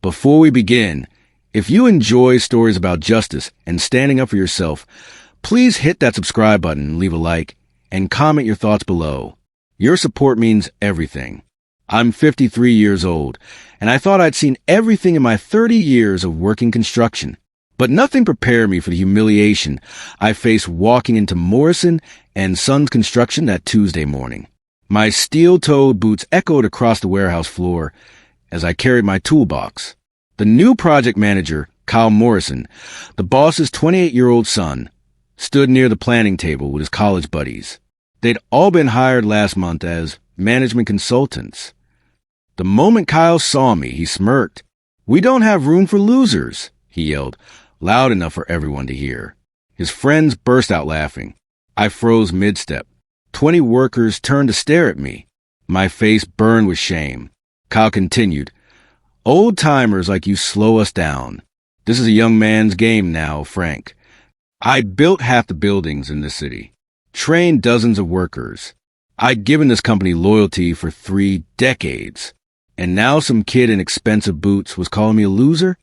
Before we begin, if you enjoy stories about justice and standing up for yourself, please hit that subscribe button, leave a like, and comment your thoughts below. Your support means everything. I'm 53 years old, and I thought I'd seen everything in my 30 years of working construction. But nothing prepared me for the humiliation I faced walking into Morrison & Sons Construction that Tuesday morning. My steel-toed boots echoed across the warehouse floor as I carried my toolbox. The new project manager, Kyle Morrison, the boss's 28-year-old son, stood near the planning table with his college buddies. They'd all been hired last month as management consultants. The moment Kyle saw me, he smirked. "We don't have room for losers," he yelled, loud enough for everyone to hear. His friends burst out laughing. I froze mid-step. 20 workers turned to stare at me. My face burned with shame. Kyle continued, "Old-timers like you slow us down. This is a young man's game now, Frank. I built half the buildings in this city, trained dozens of workers. I'd given this company loyalty for 3 decades. And now some kid in expensive boots was calling me a loser?"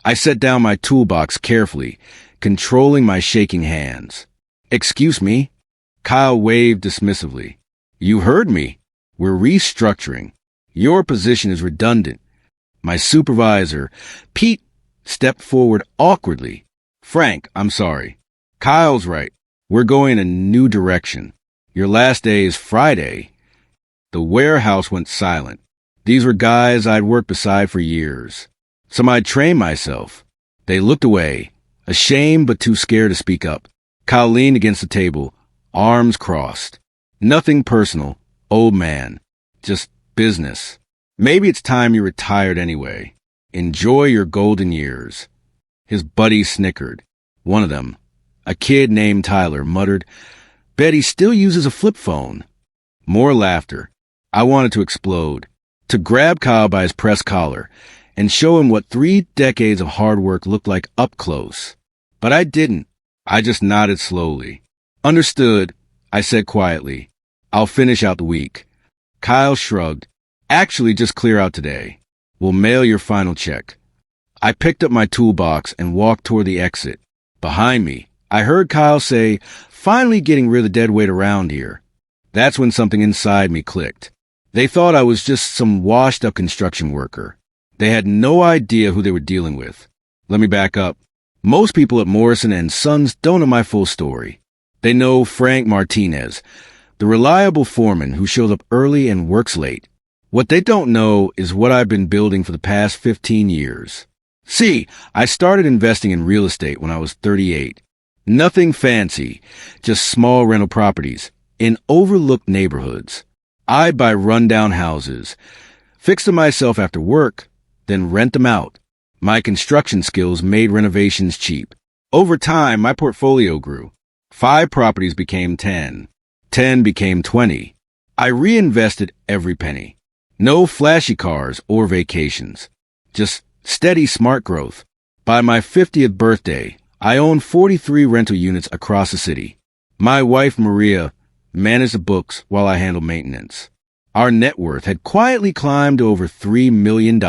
I set down my toolbox carefully, controlling my shaking hands. "Excuse me?" Kyle waved dismissively. "You heard me. We're restructuring. Your position is redundant." My supervisor, Pete, stepped forward awkwardly. "Frank, I'm sorry. Kyle's right. We're going in a new direction. Your last day is Friday." The warehouse went silent. These were guys I'd worked beside for years. Some I'd trained myself. They looked away, ashamed but too scared to speak up. Kyle leaned against the table, arms crossed. "Nothing personal, old man. Just business. Maybe it's time you retired anyway. Enjoy your golden years." His buddies snickered. One of them, a kid named Tyler, muttered, "Bet he still uses a flip phone." More laughter. I wanted to explode, to grab Kyle by his press collar and show him what 3 decades of hard work looked like up close. But I didn't. I just nodded slowly. "Understood," I said quietly. "I'll finish out the week." Kyle shrugged. "Actually, just clear out today. We'll mail your final check." I picked up my toolbox and walked toward the exit. Behind me, I heard Kyle say, "Finally getting rid of the dead weight around here." That's when something inside me clicked. They thought I was just some washed-up construction worker. They had no idea who they were dealing with. Let me back up. Most people at Morrison & Sons don't know my full story. They know Frank Martinez, the reliable foreman who shows up early and works late. What they don't know is what I've been building for the past 15 years. See, I started investing in real estate when I was 38. Nothing fancy, just small rental properties in overlooked neighborhoods. I'd buy rundown houses, fix them myself after work, then rent them out. My construction skills made renovations cheap. Over time, my portfolio grew. 5 properties became 10. 10 became 20. I reinvested every penny. No flashy cars or vacations. Just steady, smart growth. By my 50th birthday, I owned 43 rental units across the city. My wife, Maria, managed the books while I handled maintenance. Our net worth had quietly climbed to over $3 million.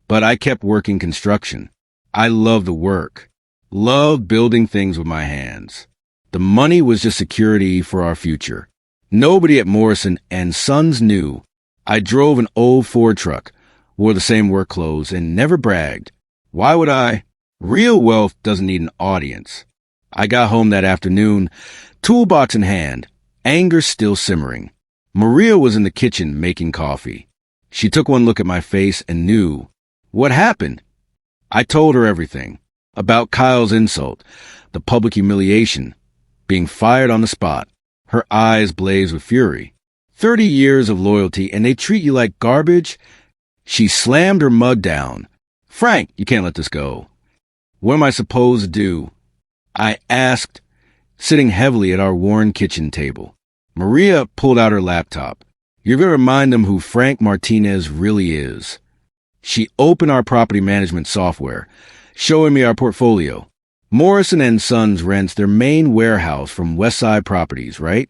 But I kept working construction. I loved the work. Loved building things with my hands. The money was just security for our future. Nobody at Morrison & Sons knew. I drove an old Ford truck, wore the same work clothes, and never bragged. Why would I? Real wealth doesn't need an audience. I got home that afternoon, toolbox in hand, anger still simmering. Maria was in the kitchen making coffee. She took one look at my face and knew. What happened? I told her everything. About Kyle's insult, the public humiliation, being fired on the spot. Her eyes blazed with fury. 30 years of loyalty and they treat you like garbage? She slammed her mug down. "Frank, you can't let this go." "What am I supposed to do?" I asked, sitting heavily at our worn kitchen table. Maria pulled out her laptop. "You're going to remind them who Frank Martinez really is." She opened our property management software, showing me our portfolio. Morrison & Sons rents their main warehouse from Westside Properties, right?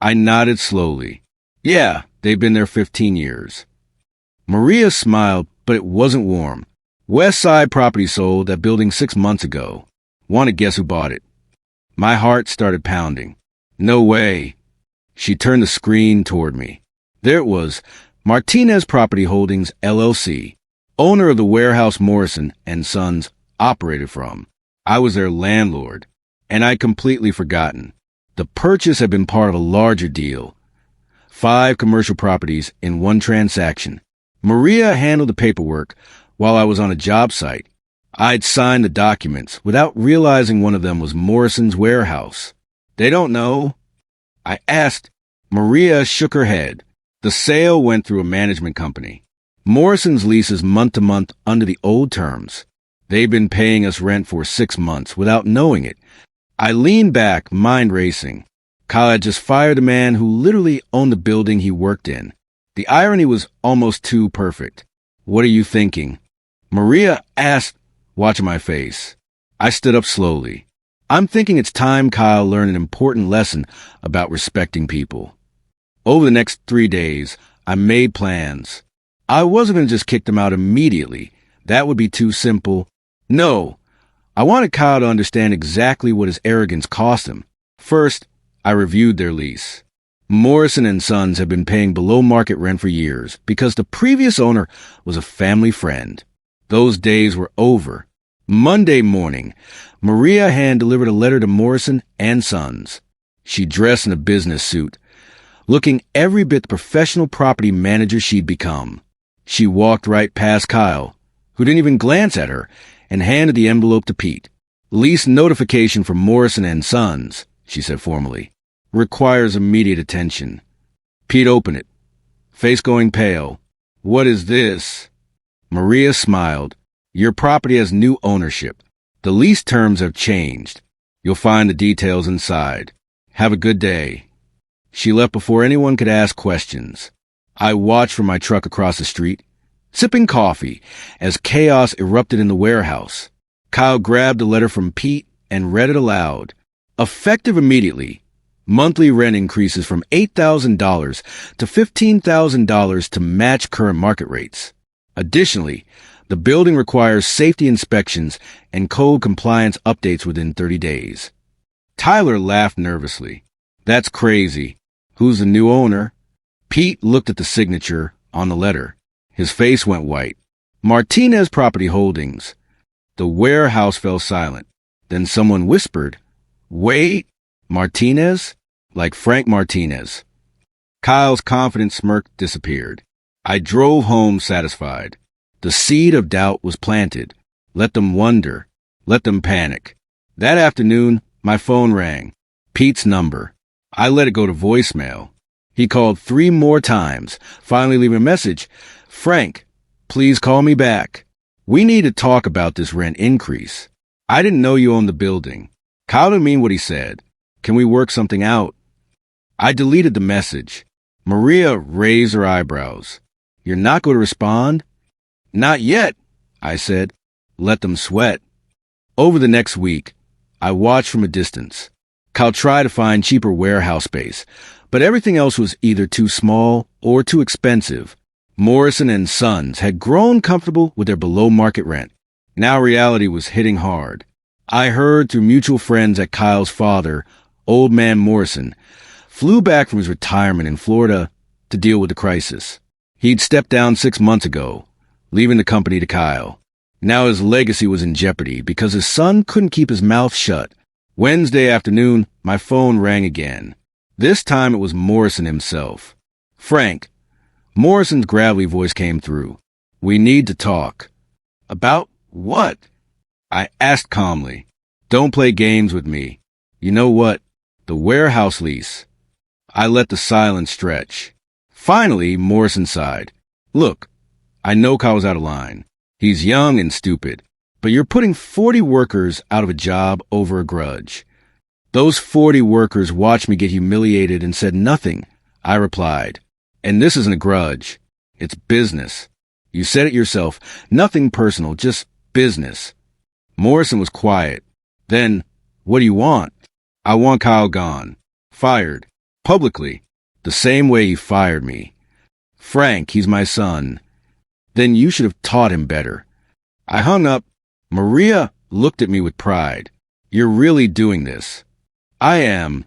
I nodded slowly. "Yeah, they've been there 15 years. Maria smiled, but it wasn't warm. West Side property sold, that building 6 months ago. Want to guess who bought it? My heart started pounding. No way. She turned the screen toward me. There it was, Martinez Property Holdings, LLC, owner of the warehouse Morrison and Sons operated from. I was their landlord, and I'd completely forgotten. The purchase had been part of a larger deal. 5 commercial properties in one transaction. Maria handled the paperwork while I was on a job site. I'd signed the documents without realizing one of them was Morrison's warehouse. They don't know? I asked. Maria shook her head. The sale went through a management company. Morrison's lease is month to month under the old terms. They've been paying us rent for 6 months without knowing it. I leaned back, mind racing. Kyle had just fired the man who literally owned the building he worked in. The irony was almost too perfect. What are you thinking? Maria asked, watching my face. I stood up slowly. I'm thinking it's time Kyle learned an important lesson about respecting people. Over the next 3 days, I made plans. I wasn't going to just kick them out immediately. That would be too simple. No, I wanted Kyle to understand exactly what his arrogance cost him. First, I reviewed their lease. Morrison and Sons had been paying below market rent for years because the previous owner was a family friend. Those days were over. Monday morning, Maria hand-delivered a letter to Morrison and Sons. She dressed in a business suit, looking every bit the professional property manager she'd become. She walked right past Kyle, who didn't even glance at her, and handed the envelope to Pete. Lease notification from Morrison and Sons, she said formally. Requires immediate attention. Pete opened it, face going pale. What is this? Maria smiled. Your property has new ownership. The lease terms have changed. You'll find the details inside. Have a good day. She left before anyone could ask questions. I watched from my truck across the street, sipping coffee, as chaos erupted in the warehouse. Kyle grabbed the letter from Pete and read it aloud. Effective immediately, monthly rent increases from $8,000 to $15,000 to match current market rates. Additionally, the building requires safety inspections and code compliance updates within 30 days. Tyler laughed nervously. That's crazy. Who's the new owner? Pete looked at the signature on the letter. His face went white. Martinez Property Holdings. The warehouse fell silent. Then someone whispered, Wait, Martinez? Like Frank Martinez. Kyle's confident smirk disappeared. I drove home satisfied. The seed of doubt was planted. Let them wonder. Let them panic. That afternoon, my phone rang. Pete's number. I let it go to voicemail. He called 3 more times, finally leaving a message. Frank, please call me back. We need to talk about this rent increase. I didn't know you owned the building. Kyle didn't mean what he said. Can we work something out? I deleted the message. Maria raised her eyebrows. You're not going to respond? Not yet, I said. Let them sweat. Over the next week, I watched from a distance. Kyle tried to find cheaper warehouse space, but everything else was either too small or too expensive. Morrison and Sons had grown comfortable with their below-market rent. Now reality was hitting hard. I heard through mutual friends that Kyle's father, Old Man Morrison, flew back from his retirement in Florida to deal with the crisis. He'd stepped down 6 months ago, leaving the company to Kyle. Now his legacy was in jeopardy because his son couldn't keep his mouth shut. Wednesday afternoon, my phone rang again. This time it was Morrison himself. Frank. Morrison's gravelly voice came through. We need to talk. About what? I asked calmly. Don't play games with me. You know what? The warehouse lease. I let the silence stretch. Finally, Morrison sighed. Look, I know Kyle was out of line. He's young and stupid, but you're putting 40 workers out of a job over a grudge. Those 40 workers watched me get humiliated and said nothing. I replied, and this isn't a grudge. It's business. You said it yourself. Nothing personal, just business. Morrison was quiet. Then, what do you want? I want Kyle gone. Fired. Publicly. The same way he fired me. Frank, he's my son. Then you should have taught him better. I hung up. Maria looked at me with pride. You're really doing this. I am.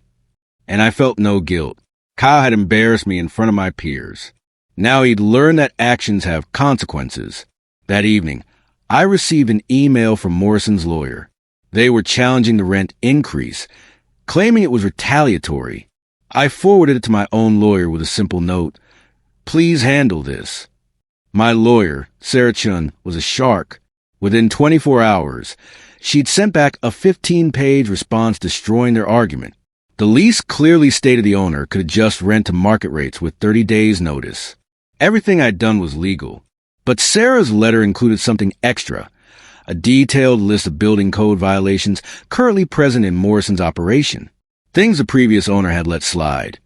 And I felt no guilt. Kyle had embarrassed me in front of my peers. Now he'd learned that actions have consequences. That evening, I received an email from Morrison's lawyer. They were challenging the rent increase, claiming it was retaliatory. I forwarded it to my own lawyer with a simple note. Please handle this. My lawyer, Sarah Chun, was a shark. Within 24 hours, she'd sent back a 15-page response destroying their argument. The lease clearly stated the owner could adjust rent to market rates with 30 days' notice. Everything I'd done was legal. But Sarah's letter included something extra, a detailed list of building code violations currently present in Morrison's operation, things the previous owner had let slide.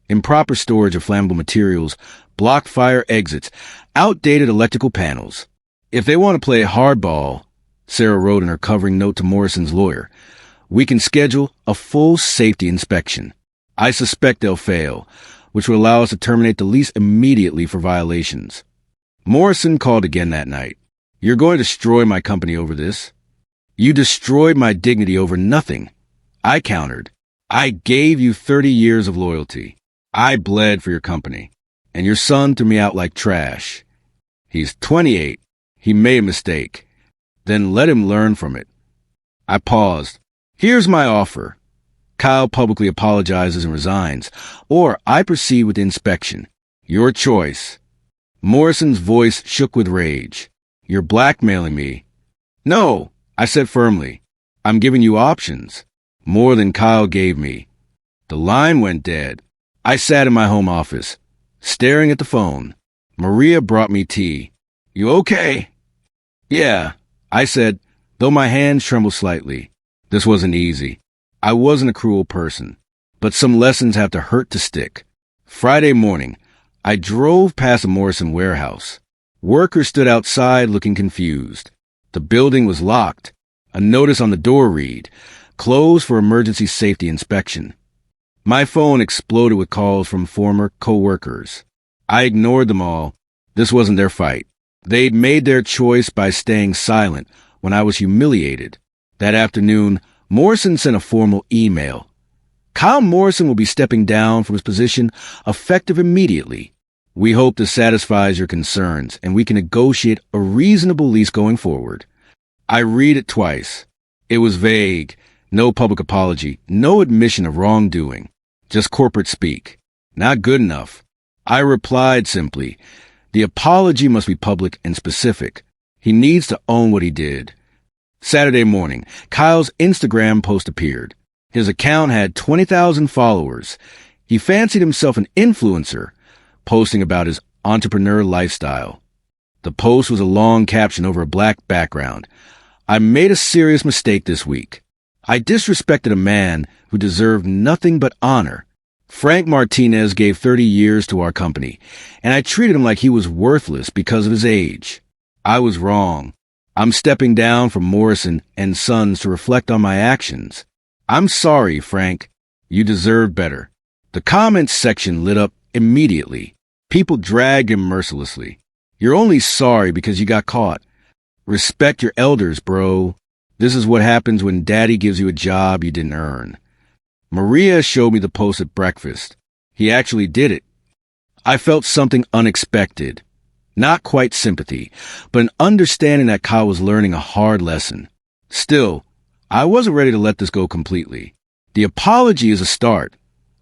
Improper storage of flammable materials, blocked fire exits, outdated electrical panels. If they want to play hardball, Sarah wrote in her covering note to Morrison's lawyer, we can schedule a full safety inspection. I suspect they'll fail, which would allow us to terminate the lease immediately for violations. Morrison called again that night. You're going to destroy my company over this? You destroyed my dignity over nothing. I countered. I gave you 30 years of loyalty. I bled for your company. And your son threw me out like trash. He's 28. He made a mistake. Then let him learn from it. I paused. Here's my offer. Kyle publicly apologizes and resigns, or I proceed with the inspection. Your choice. Morrison's voice shook with rage. You're blackmailing me. No, I said firmly. I'm giving you options. More than Kyle gave me. The line went dead. I sat in my home office, staring at the phone. Maria brought me tea. You okay? Yeah, I said, though my hands trembled slightly. This wasn't easy. I wasn't a cruel person, but some lessons have to hurt to stick. Friday morning, I drove past a Morrison warehouse. Workers stood outside looking confused. The building was locked. A notice on the door read, closed for emergency safety inspection. My phone exploded with calls from former co-workers. I ignored them all. This wasn't their fight. They'd made their choice by staying silent when I was humiliated. That afternoon, Morrison sent a formal email. Kyle Morrison will be stepping down from his position effective immediately. We hope this satisfies your concerns and we can negotiate a reasonable lease going forward. I read it twice. It was vague. No public apology. No admission of wrongdoing. Just corporate speak. Not good enough. I replied simply, the apology must be public and specific. He needs to own what he did. Saturday morning, Kyle's Instagram post appeared. His account had 20,000 followers. He fancied himself an influencer, posting about his entrepreneur lifestyle. The post was a long caption over a black background. I made a serious mistake this week. I disrespected a man who deserved nothing but honor. Frank Martinez gave 30 years to our company, and I treated him like he was worthless because of his age. I was wrong. I'm stepping down from Morrison and Sons to reflect on my actions. I'm sorry, Frank. You deserve better. The comments section lit up immediately. People dragged him mercilessly. You're only sorry because you got caught. Respect your elders, bro. This is what happens when daddy gives you a job you didn't earn. Maria showed me the post at breakfast. He actually did it. I felt something unexpected. Not quite sympathy, but an understanding that Kyle was learning a hard lesson. Still, I wasn't ready to let this go completely. The apology is a start,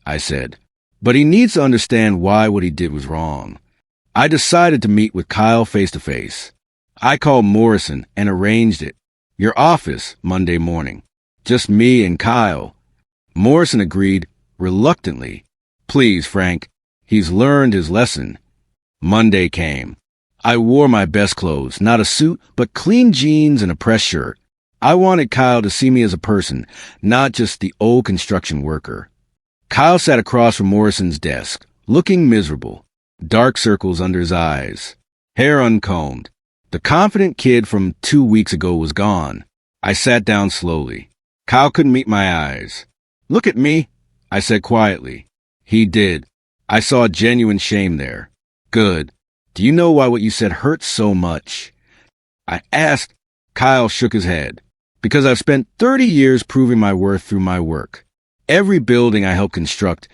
I said, but he needs to understand why what he did was wrong. I decided to meet with Kyle face-to-face. I called Morrison and arranged it. Your office, Monday morning. Just me and Kyle. Morrison agreed, reluctantly. Please, Frank. He's learned his lesson. Monday came. I wore my best clothes, not a suit, but clean jeans and a pressed shirt. I wanted Kyle to see me as a person, not just the old construction worker. Kyle sat across from Morrison's desk, looking miserable. Dark circles under his eyes. Hair uncombed. The confident kid from 2 weeks ago was gone. I sat down slowly. Kyle couldn't meet my eyes. Look at me, I said quietly. He did. I saw genuine shame there. Good. Do you know why what you said hurts so much? I asked, Kyle shook his head. Because I've spent 30 years proving my worth through my work. Every building I helped construct,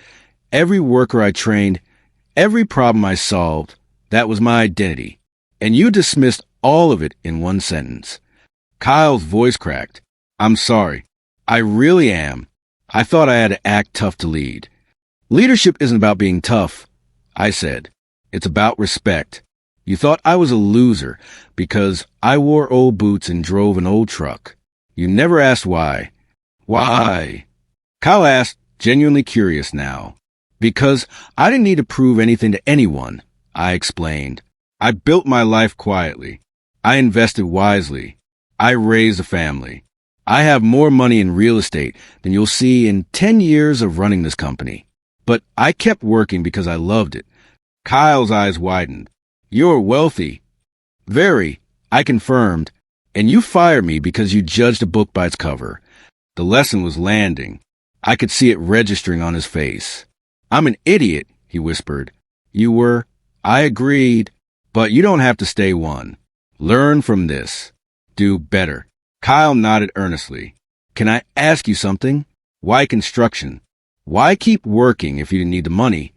every worker I trained, every problem I solved, that was my identity. And you dismissed all of it in one sentence. Kyle's voice cracked. I'm sorry. I really am. I thought I had to act tough to lead. Leadership isn't about being tough, I said. It's about respect. You thought I was a loser because I wore old boots and drove an old truck. You never asked why. Why? Kyle asked, genuinely curious now. Because I didn't need to prove anything to anyone, I explained. I built my life quietly. I invested wisely. I raised a family. I have more money in real estate than you'll see in 10 years of running this company. But I kept working because I loved it. Kyle's eyes widened. You're wealthy. Very, I confirmed. And you fired me because you judged a book by its cover. The lesson was landing. I could see it registering on his face. I'm an idiot, he whispered. You were. I agreed. But you don't have to stay one. Learn from this. Do better. Kyle nodded earnestly. Can I ask you something? Why construction? Why keep working if you didn't need the money?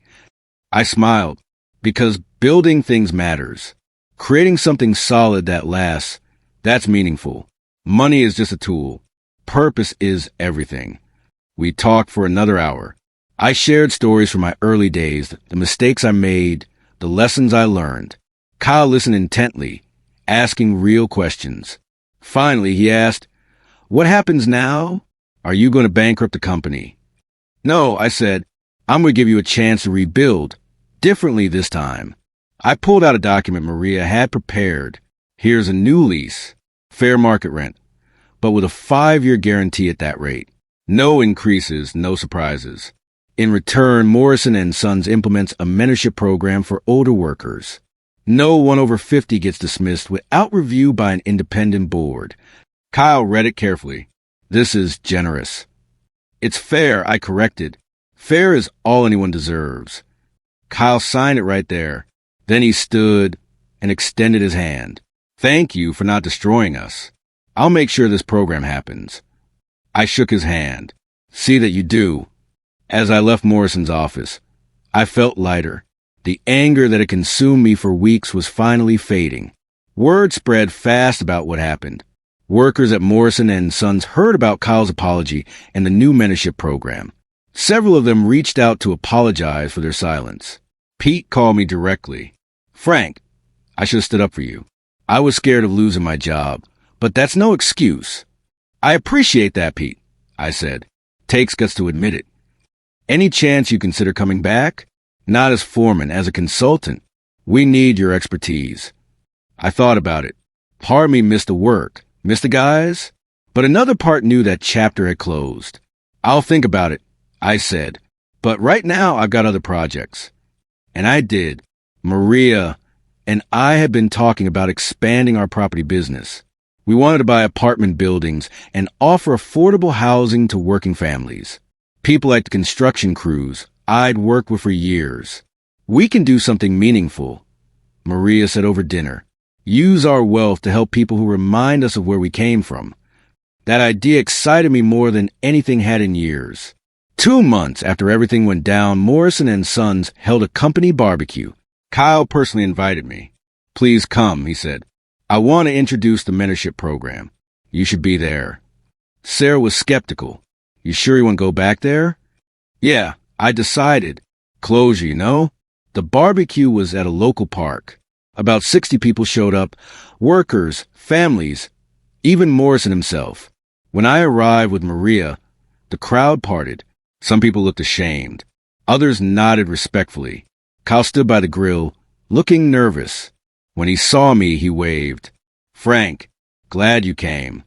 I smiled. Because building things matters. Creating something solid that lasts, that's meaningful. Money is just a tool. Purpose is everything. We talked for another hour. I shared stories from my early days, the mistakes I made, the lessons I learned. Kyle listened intently, asking real questions. Finally, he asked, What happens now? Are you going to bankrupt the company? No, I said, I'm going to give you a chance to rebuild, differently this time. I pulled out a document Maria had prepared. Here's a new lease, fair market rent, but with a 5-year guarantee at that rate. No increases, no surprises. In return, Morrison and Sons implements a mentorship program for older workers. No one over 50 gets dismissed without review by an independent board. Kyle read it carefully. This is generous. It's fair, I corrected. Fair is all anyone deserves. Kyle signed it right there. Then he stood and extended his hand. Thank you for not destroying us. I'll make sure this program happens. I shook his hand. See that you do. As I left Morrison's office, I felt lighter. The anger that had consumed me for weeks was finally fading. Word spread fast about what happened. Workers at Morrison and Sons heard about Kyle's apology and the new mentorship program. Several of them reached out to apologize for their silence. Pete called me directly. Frank, I should have stood up for you. I was scared of losing my job, but that's no excuse. I appreciate that, Pete, I said. Takes guts to admit it. Any chance you consider coming back? Not as foreman, as a consultant. We need your expertise. I thought about it. Part of me missed the work, missed the guys, but another part knew that chapter had closed. I'll think about it, I said, but right now I've got other projects. And I did. Maria and I had been talking about expanding our property business. We wanted to buy apartment buildings and offer affordable housing to working families. People like the construction crews I'd worked with for years. We can do something meaningful, Maria said over dinner. Use our wealth to help people who remind us of where we came from. That idea excited me more than anything had in years. 2 months after everything went down, Morrison and Sons held a company barbecue. Kyle personally invited me. Please come, he said. I want to introduce the mentorship program. You should be there. Sarah was skeptical. You sure you want to go back there? Yeah, I decided. Closure, you know? The barbecue was at a local park. About 60 people showed up. Workers, families, even Morrison himself. When I arrived with Maria, the crowd parted. Some people looked ashamed. Others nodded respectfully. Kyle stood by the grill, looking nervous. When he saw me, he waved. Frank, glad you came.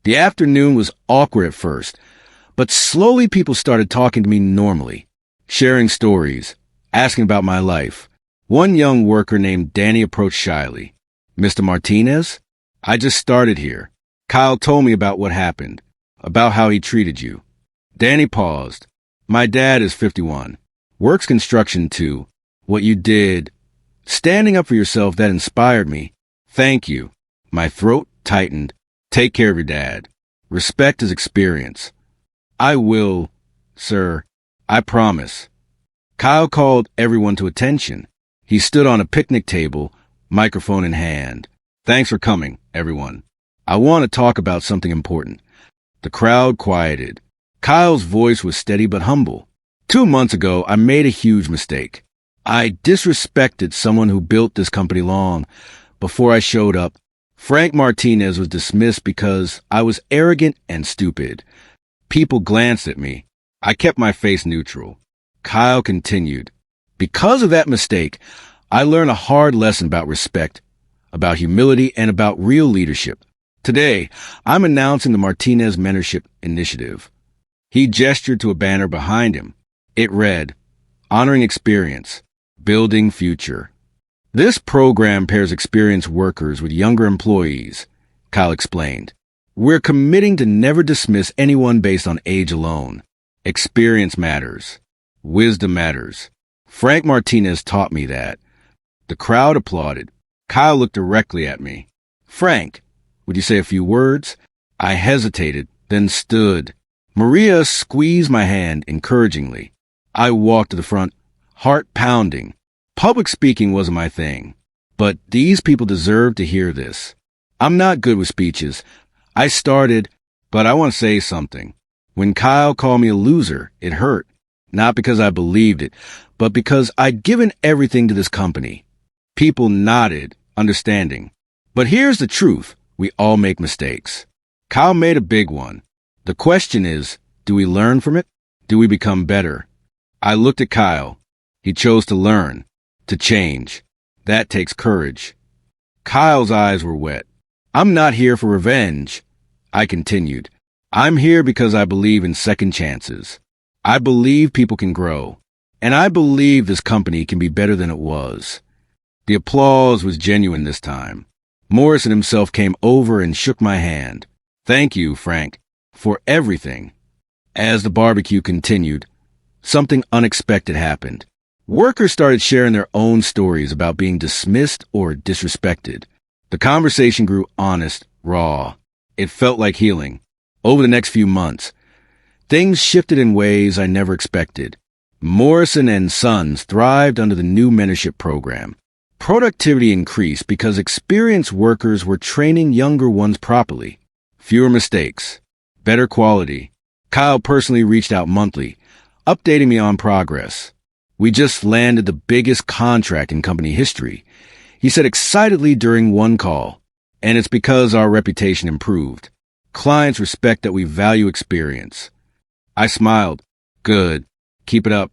The afternoon was awkward at first, but slowly people started talking to me normally, sharing stories, asking about my life. One young worker named Danny approached shyly. Mr. Martinez? I just started here. Kyle told me about what happened, about how he treated you. Danny paused. My dad is 51. Works construction too. What you did, standing up for yourself, that inspired me. Thank you. My throat tightened. Take care of your dad. Respect his experience. I will, sir. I promise. Kyle called everyone to attention. He stood on a picnic table, microphone in hand. Thanks for coming, everyone. I want to talk about something important. The crowd quieted. Kyle's voice was steady but humble. 2 months ago, I made a huge mistake. I disrespected someone who built this company long before I showed up. Frank Martinez was dismissed because I was arrogant and stupid. People glanced at me. I kept my face neutral. Kyle continued. Because of that mistake, I learned a hard lesson about respect, about humility, and about real leadership. Today, I'm announcing the Martinez Mentorship Initiative. He gestured to a banner behind him. It read, Honoring Experience, Building Future. This program pairs experienced workers with younger employees, Kyle explained. We're committing to never dismiss anyone based on age alone. Experience matters. Wisdom matters. Frank Martinez taught me that. The crowd applauded. Kyle looked directly at me. Frank, would you say a few words? I hesitated, then stood. Maria squeezed my hand encouragingly. I walked to the front, heart pounding. Public speaking wasn't my thing, but these people deserved to hear this. I'm not good with speeches. I started, but I want to say something. When Kyle called me a loser, it hurt. Not because I believed it, but because I'd given everything to this company. People nodded, understanding. But here's the truth. We all make mistakes. Kyle made a big one. The question is, do we learn from it? Do we become better? I looked at Kyle. He chose to learn, to change. That takes courage. Kyle's eyes were wet. I'm not here for revenge. I continued. I'm here because I believe in second chances. I believe people can grow. And I believe this company can be better than it was. The applause was genuine this time. Morrison himself came over and shook my hand. Thank you, Frank, for everything. As the barbecue continued, something unexpected happened. Workers started sharing their own stories about being dismissed or disrespected. The conversation grew honest, raw. It felt like healing. Over the next few months, things shifted in ways I never expected. Morrison and Sons thrived under the new mentorship program. Productivity increased because experienced workers were training younger ones properly. Fewer mistakes. Better quality. Kyle personally reached out monthly, updating me on progress. We just landed the biggest contract in company history, he said excitedly during one call. And it's because our reputation improved. Clients respect that we value experience. I smiled. Good. Keep it up.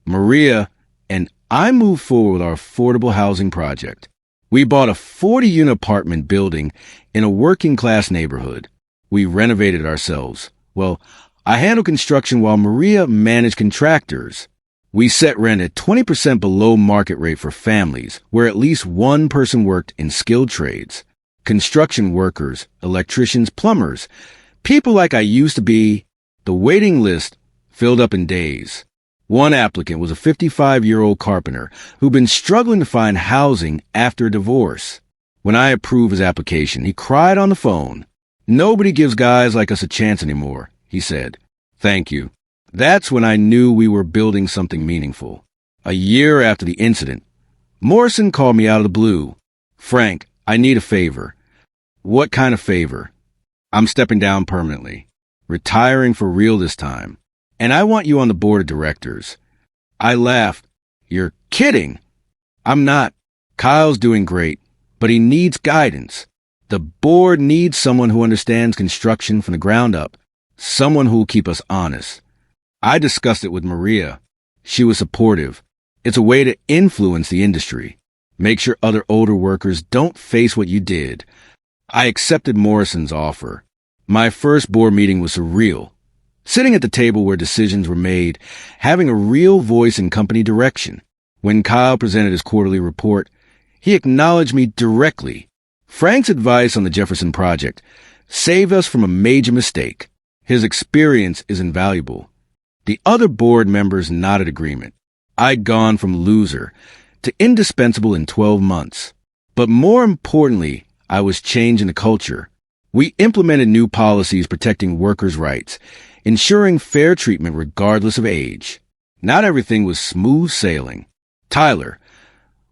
Maria and I moved forward with our affordable housing project. We bought a 40-unit apartment building in a working-class neighborhood. We renovated ourselves. Well, I handled construction while Maria managed contractors. We set rent at 20% below market rate for families where at least one person worked in skilled trades. Construction workers, electricians, plumbers, people like I used to be. The waiting list filled up in days. One applicant was a 55-year-old carpenter who'd been struggling to find housing after a divorce. When I approved his application, he cried on the phone. Nobody gives guys like us a chance anymore, he said. Thank you. That's when I knew we were building something meaningful. A year after the incident, Morrison called me out of the blue. Frank, I need a favor. What kind of favor? I'm stepping down permanently. Retiring for real this time. And I want you on the board of directors. I laughed. You're kidding. I'm not. Kyle's doing great, but he needs guidance. The board needs someone who understands construction from the ground up, someone who will keep us honest. I discussed it with Maria. She was supportive. It's a way to influence the industry. Make sure other older workers don't face what you did. I accepted Morrison's offer. My first board meeting was surreal. Sitting at the table where decisions were made, having a real voice in company direction. When Kyle presented his quarterly report, he acknowledged me directly. Frank's advice on the Jefferson Project saved us from a major mistake. His experience is invaluable. The other board members nodded agreement. I'd gone from loser to indispensable in 12 months. But more importantly, I was changing the culture. We implemented new policies protecting workers' rights, ensuring fair treatment regardless of age. Not everything was smooth sailing. Tyler,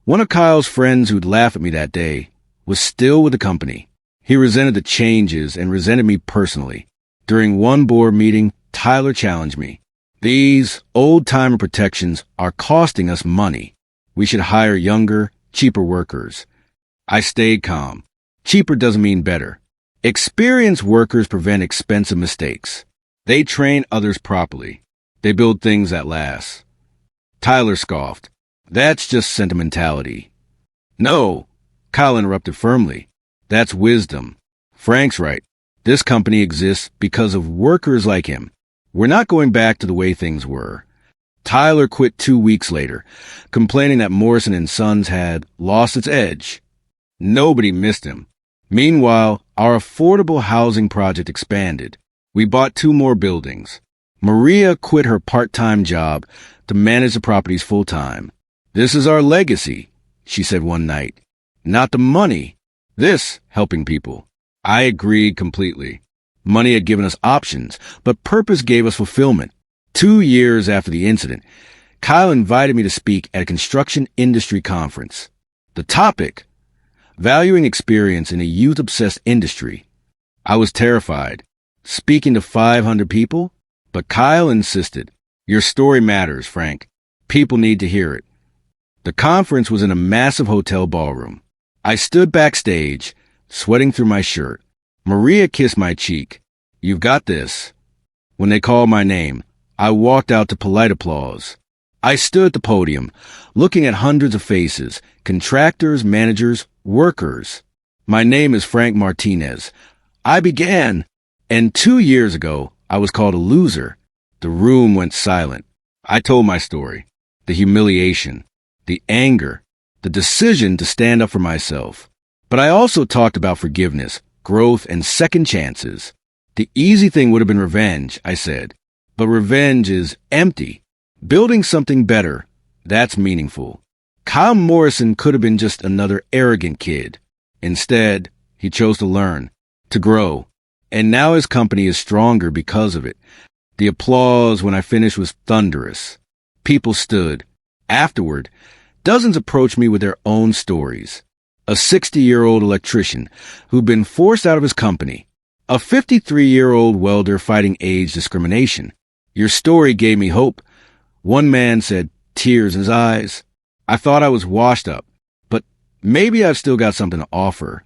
one of Kyle's friends who'd laugh at me that day, was still with the company. He resented the changes and resented me personally. During one board meeting, Tyler challenged me. These old-timer protections are costing us money. We should hire younger, cheaper workers. I stayed calm. Cheaper doesn't mean better. Experienced workers prevent expensive mistakes. They train others properly. They build things that last. Tyler scoffed. That's just sentimentality. No, Kyle interrupted firmly. That's wisdom. Frank's right. This company exists because of workers like him. We're not going back to the way things were. Tyler quit 2 weeks later, complaining that Morrison & Sons had lost its edge. Nobody missed him. Meanwhile, our affordable housing project expanded. We bought 2 more buildings. Maria quit her part-time job to manage the properties full-time. This is our legacy, she said one night. Not the money. This helping people. I agreed completely. Money had given us options, but purpose gave us fulfillment. 2 years after the incident, Kyle invited me to speak at a construction industry conference. The topic, valuing experience in a youth-obsessed industry. I was terrified, speaking to 500 people, but Kyle insisted, your story matters, Frank. People need to hear it. The conference was in a massive hotel ballroom. I stood backstage, sweating through my shirt. Maria kissed my cheek. You've got this. When they called my name, I walked out to polite applause. I stood at the podium, looking at hundreds of faces, contractors, managers, workers. My name is Frank Martinez. I began, and 2 years ago, I was called a loser. The room went silent. I told my story, the humiliation, the anger, the decision to stand up for myself. But I also talked about forgiveness, growth, and second chances. The easy thing would have been revenge, I said. But revenge is empty. Building something better, that's meaningful. Kyle Morrison could have been just another arrogant kid. Instead, he chose to learn, to grow. And now his company is stronger because of it. The applause when I finished was thunderous. People stood. Afterward, dozens approached me with their own stories. A 60-year-old electrician who'd been forced out of his company. A 53-year-old welder fighting age discrimination. Your story gave me hope. One man said, tears in his eyes. I thought I was washed up, but maybe I've still got something to offer.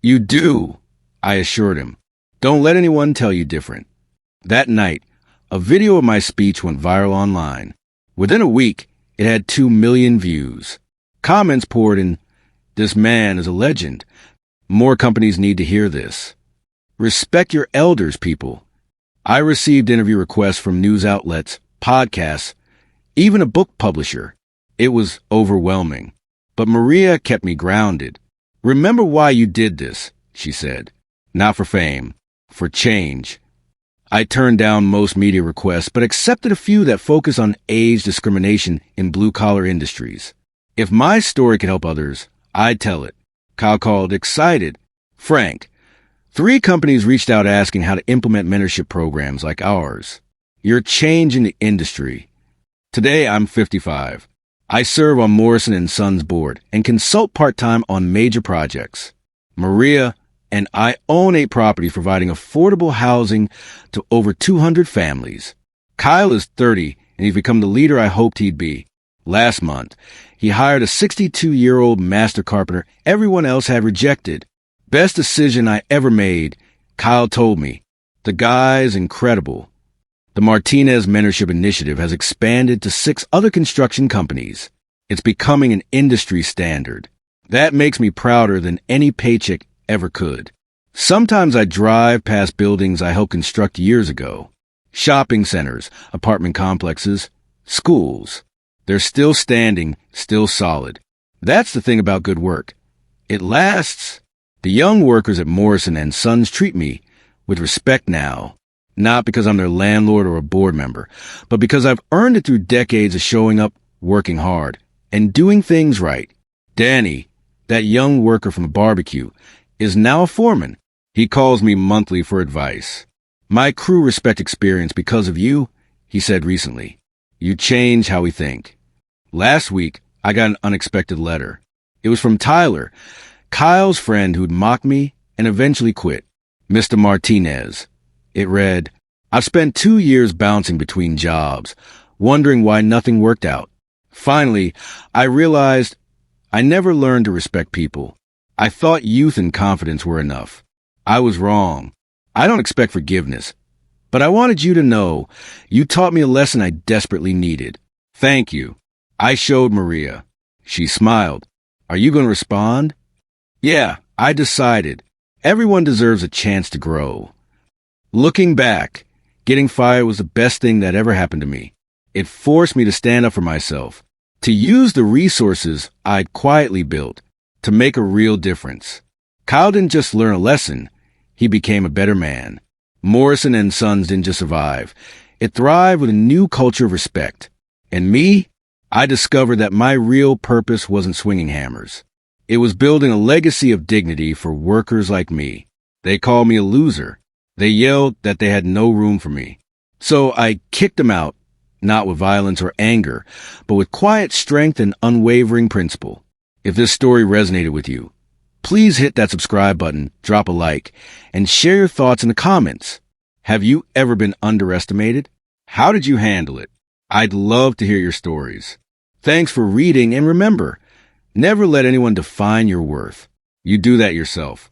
You do, I assured him. Don't let anyone tell you different. That night, a video of my speech went viral online. Within a week, it had 2 million views. Comments poured in, this man is a legend. More companies need to hear this. Respect your elders, people. I received interview requests from news outlets, podcasts, even a book publisher. It was overwhelming. But Maria kept me grounded. Remember why you did this, she said. Not for fame, for change. I turned down most media requests, but accepted a few that focus on age discrimination in blue-collar industries. If my story could help others, I'd tell it. Kyle called excited. Frank, 3 companies reached out asking how to implement mentorship programs like ours. You're changing the industry. Today, I'm 55. I serve on Morrison & Sons board and consult part-time on major projects. Maria and I own 8 properties providing affordable housing to over 200 families. Kyle is 30, and he's become the leader I hoped he'd be. Last month, he hired a 62-year-old master carpenter everyone else had rejected. Best decision I ever made, Kyle told me. The guy's incredible. The Martinez Mentorship Initiative has expanded to 6 other construction companies. It's becoming an industry standard. That makes me prouder than any paycheck ever could. Sometimes I drive past buildings I helped construct years ago. Shopping centers, apartment complexes, schools. They're still standing, still solid. That's the thing about good work. It lasts. The young workers at Morrison & Sons treat me with respect now. Not because I'm their landlord or a board member, but because I've earned it through decades of showing up, working hard, and doing things right. Danny, that young worker from the barbecue, is now a foreman. He calls me monthly for advice. My crew respect experience because of you, he said recently. You change how we think. Last week, I got an unexpected letter. It was from Tyler, Kyle's friend who'd mocked me and eventually quit. Mr. Martinez. It read, I've spent 2 years bouncing between jobs, wondering why nothing worked out. Finally, I realized I never learned to respect people. I thought youth and confidence were enough. I was wrong. I don't expect forgiveness, but I wanted you to know you taught me a lesson I desperately needed. Thank you. I showed Maria. She smiled. Are you going to respond? Yeah, I decided. Everyone deserves a chance to grow. Looking back, getting fired was the best thing that ever happened to me. It forced me to stand up for myself, to use the resources I'd quietly built to make a real difference. Kyle didn't just learn a lesson, he became a better man. Morrison and Sons didn't just survive. It thrived with a new culture of respect. And me, I discovered that my real purpose wasn't swinging hammers. It was building a legacy of dignity for workers like me. They called me a loser. They yelled that they had no room for me. So I kicked them out, not with violence or anger, but with quiet strength and unwavering principle. If this story resonated with you, please hit that subscribe button, drop a like, and share your thoughts in the comments. Have you ever been underestimated? How did you handle it? I'd love to hear your stories. Thanks for reading, and remember, never let anyone define your worth. You do that yourself.